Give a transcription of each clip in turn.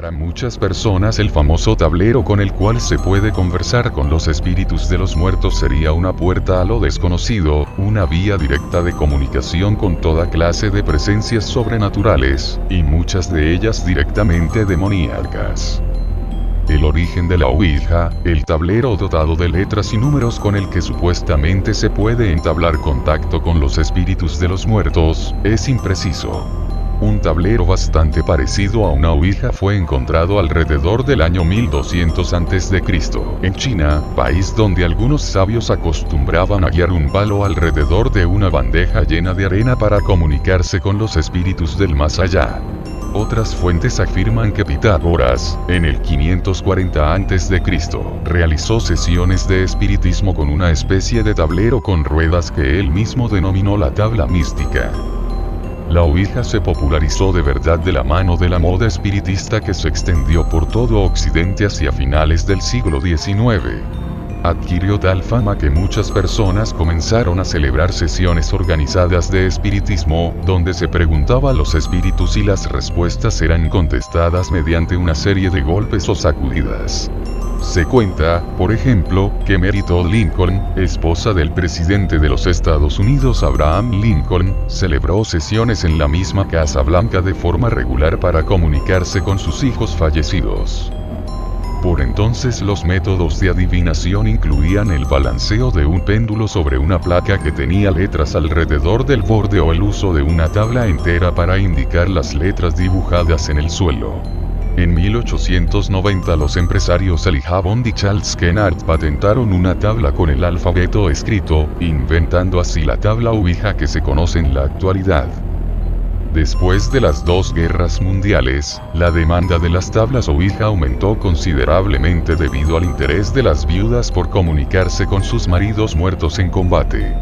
Para muchas personas el famoso tablero con el cual se puede conversar con los espíritus de los muertos sería una puerta a lo desconocido, una vía directa de comunicación con toda clase de presencias sobrenaturales, y muchas de ellas directamente demoníacas. El origen de la Ouija, el tablero dotado de letras y números con el que supuestamente se puede entablar contacto con los espíritus de los muertos, es impreciso. Un tablero bastante parecido a una Ouija fue encontrado alrededor del año 1200 a.C. en China, país donde algunos sabios acostumbraban a guiar un palo alrededor de una bandeja llena de arena para comunicarse con los espíritus del más allá. Otras fuentes afirman que Pitágoras, en el 540 a.C., realizó sesiones de espiritismo con una especie de tablero con ruedas que él mismo denominó la tabla mística. La Ouija se popularizó de verdad de la mano de la moda espiritista que se extendió por todo Occidente hacia finales del siglo XIX. Adquirió tal fama que muchas personas comenzaron a celebrar sesiones organizadas de espiritismo, donde se preguntaba a los espíritus y las respuestas eran contestadas mediante una serie de golpes o sacudidas. Se cuenta, por ejemplo, que Mary Todd Lincoln, esposa del presidente de los Estados Unidos Abraham Lincoln, celebró sesiones en la misma Casa Blanca de forma regular para comunicarse con sus hijos fallecidos. Por entonces los métodos de adivinación incluían el balanceo de un péndulo sobre una placa que tenía letras alrededor del borde o el uso de una tabla entera para indicar las letras dibujadas en el suelo. En 1890 los empresarios Elijah Bond y Charles Kennard patentaron una tabla con el alfabeto escrito, inventando así la tabla Ouija que se conoce en la actualidad. Después de las dos guerras mundiales, la demanda de las tablas Ouija aumentó considerablemente debido al interés de las viudas por comunicarse con sus maridos muertos en combate.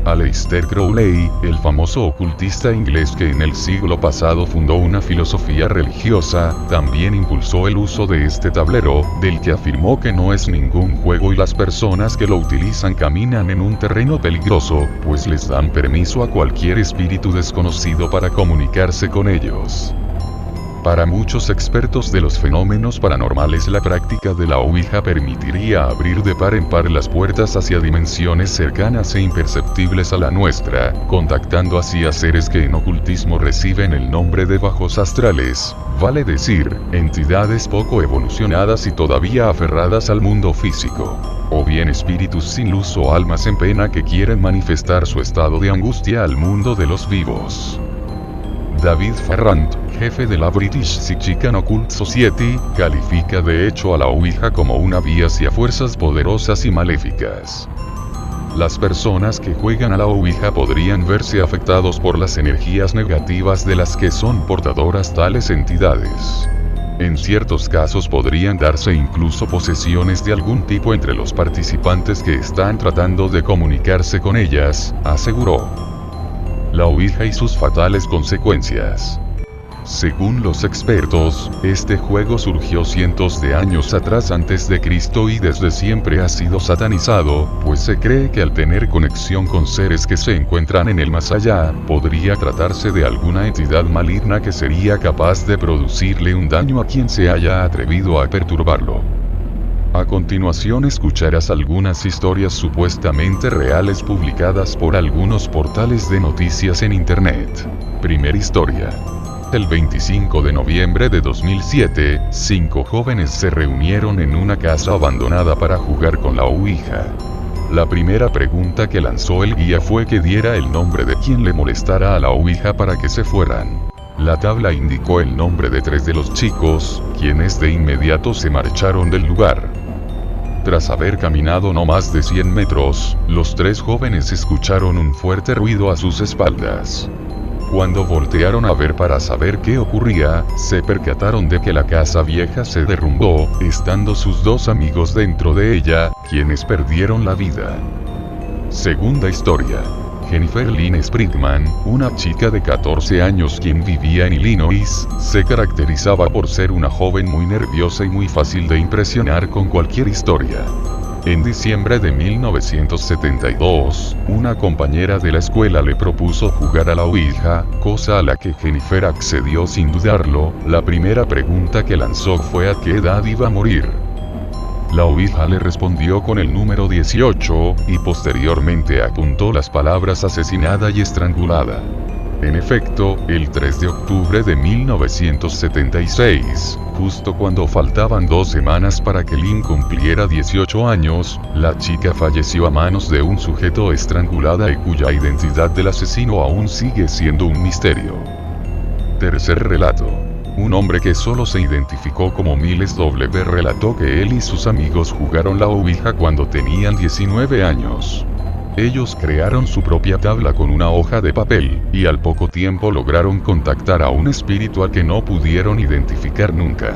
Aleister Crowley, el famoso ocultista inglés que en el siglo pasado fundó una filosofía religiosa, también impulsó el uso de este tablero, del que afirmó que no es ningún juego y las personas que lo utilizan caminan en un terreno peligroso, pues les dan permiso a cualquier espíritu desconocido para comunicarse con ellos. Para muchos expertos de los fenómenos paranormales, la práctica de la Ouija permitiría abrir de par en par las puertas hacia dimensiones cercanas e imperceptibles a la nuestra, contactando así a seres que en ocultismo reciben el nombre de bajos astrales, vale decir, entidades poco evolucionadas y todavía aferradas al mundo físico. O bien espíritus sin luz o almas en pena que quieren manifestar su estado de angustia al mundo de los vivos. David Farrant, jefe de la British Psychic and Occult Society, califica de hecho a la Ouija como una vía hacia fuerzas poderosas y maléficas. Las personas que juegan a la Ouija podrían verse afectados por las energías negativas de las que son portadoras tales entidades. En ciertos casos podrían darse incluso posesiones de algún tipo entre los participantes que están tratando de comunicarse con ellas, aseguró. La Ouija y sus fatales consecuencias. Según los expertos, este juego surgió cientos de años atrás antes de Cristo y desde siempre ha sido satanizado, pues se cree que al tener conexión con seres que se encuentran en el más allá, podría tratarse de alguna entidad maligna que sería capaz de producirle un daño a quien se haya atrevido a perturbarlo. A continuación escucharás algunas historias supuestamente reales publicadas por algunos portales de noticias en internet. Primera historia. El 25 de noviembre de 2007, 5 jóvenes se reunieron en una casa abandonada para jugar con la Ouija. La primera pregunta que lanzó el guía fue que diera el nombre de quien le molestara a la Ouija para que se fueran. La tabla indicó el nombre de 3 de los chicos, quienes de inmediato se marcharon del lugar. Tras haber caminado no más de 100 metros, los 3 jóvenes escucharon un fuerte ruido a sus espaldas. Cuando voltearon a ver para saber qué ocurría, se percataron de que la casa vieja se derrumbó, estando sus 2 amigos dentro de ella, quienes perdieron la vida. Segunda historia. Jennifer Lynn Sprigman, una chica de 14 años quien vivía en Illinois, se caracterizaba por ser una joven muy nerviosa y muy fácil de impresionar con cualquier historia. En diciembre de 1972, una compañera de la escuela le propuso jugar a la Ouija, cosa a la que Jennifer accedió sin dudarlo. La primera pregunta que lanzó fue a qué edad iba a morir. La Ouija le respondió con el número 18, y posteriormente apuntó las palabras asesinada y estrangulada. En efecto, el 3 de octubre de 1976, justo cuando faltaban 2 semanas para que Lynn cumpliera 18 años, la chica falleció a manos de un sujeto estrangulada y cuya identidad del asesino aún sigue siendo un misterio. Tercer relato. Un hombre que solo se identificó como Miles W relató que él y sus amigos jugaron la Ouija cuando tenían 19 años. Ellos crearon su propia tabla con una hoja de papel, y al poco tiempo lograron contactar a un espíritu al que no pudieron identificar nunca.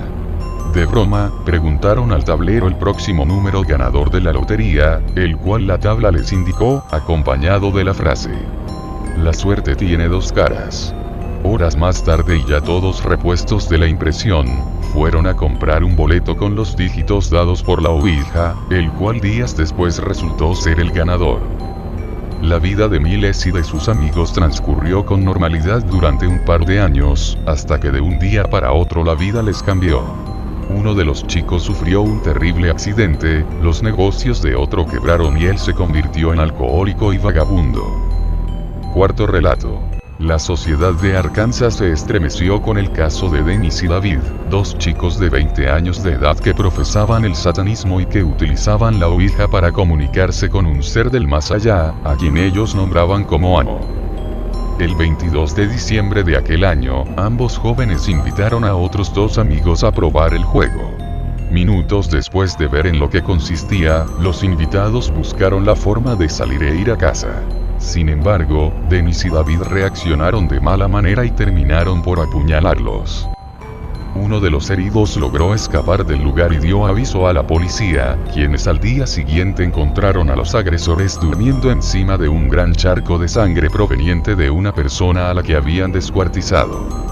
De broma, preguntaron al tablero el próximo número ganador de la lotería, el cual la tabla les indicó, acompañado de la frase: "La suerte tiene 2 caras". Horas más tarde y ya todos repuestos de la impresión, fueron a comprar un boleto con los dígitos dados por la Ouija, el cual días después resultó ser el ganador. La vida de Miles y de sus amigos transcurrió con normalidad durante un par de años, hasta que de un día para otro la vida les cambió. Uno de los chicos sufrió un terrible accidente, los negocios de otro quebraron y él se convirtió en alcohólico y vagabundo. Cuarto relato. La sociedad de Arkansas se estremeció con el caso de Dennis y David, 2 chicos de 20 años de edad que profesaban el satanismo y que utilizaban la Ouija para comunicarse con un ser del más allá, a quien ellos nombraban como amo. El 22 de diciembre de aquel año, ambos jóvenes invitaron a otros 2 amigos a probar el juego. Minutos después de ver en lo que consistía, los invitados buscaron la forma de salir e ir a casa. Sin embargo, Dennis y David reaccionaron de mala manera y terminaron por apuñalarlos. Uno de los heridos logró escapar del lugar y dio aviso a la policía, quienes al día siguiente encontraron a los agresores durmiendo encima de un gran charco de sangre proveniente de una persona a la que habían descuartizado.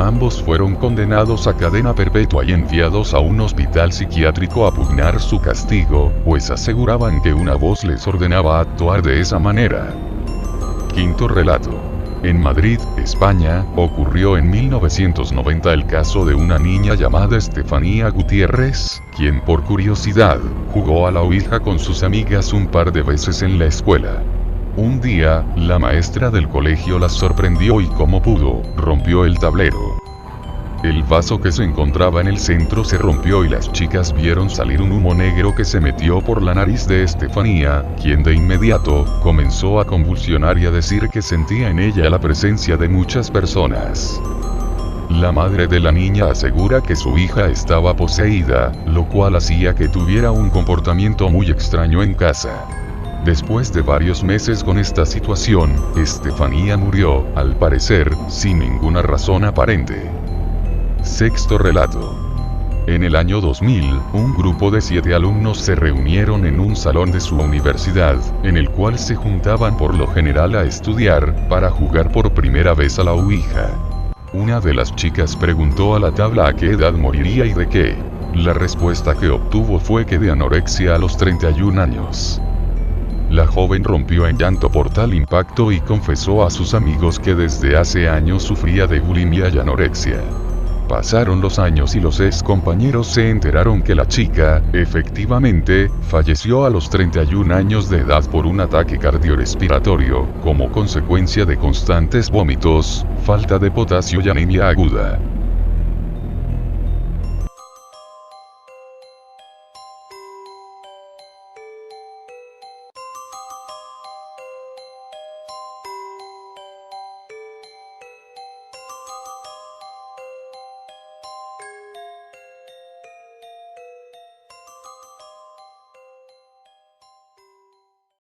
Ambos fueron condenados a cadena perpetua y enviados a un hospital psiquiátrico a pugnar su castigo, pues aseguraban que una voz les ordenaba actuar de esa manera. Quinto relato. En Madrid, España, ocurrió en 1990 el caso de una niña llamada Estefanía Gutiérrez, quien por curiosidad, jugó a la Ouija con sus amigas un par de veces en la escuela. Un día, la maestra del colegio las sorprendió y como pudo, rompió el tablero. El vaso que se encontraba en el centro se rompió y las chicas vieron salir un humo negro que se metió por la nariz de Estefanía, quien de inmediato, comenzó a convulsionar y a decir que sentía en ella la presencia de muchas personas. La madre de la niña asegura que su hija estaba poseída, lo cual hacía que tuviera un comportamiento muy extraño en casa. Después de varios meses con esta situación, Estefanía murió, al parecer, sin ninguna razón aparente. Sexto relato. En el año 2000, un grupo de 7 alumnos se reunieron en un salón de su universidad, en el cual se juntaban por lo general a estudiar, para jugar por primera vez a la Ouija. Una de las chicas preguntó a la tabla a qué edad moriría y de qué. La respuesta que obtuvo fue que de anorexia a los 31 años. La joven rompió en llanto por tal impacto y confesó a sus amigos que desde hace años sufría de bulimia y anorexia. Pasaron los años y los ex compañeros se enteraron que la chica, efectivamente, falleció a los 31 años de edad por un ataque cardiorrespiratorio, como consecuencia de constantes vómitos, falta de potasio y anemia aguda.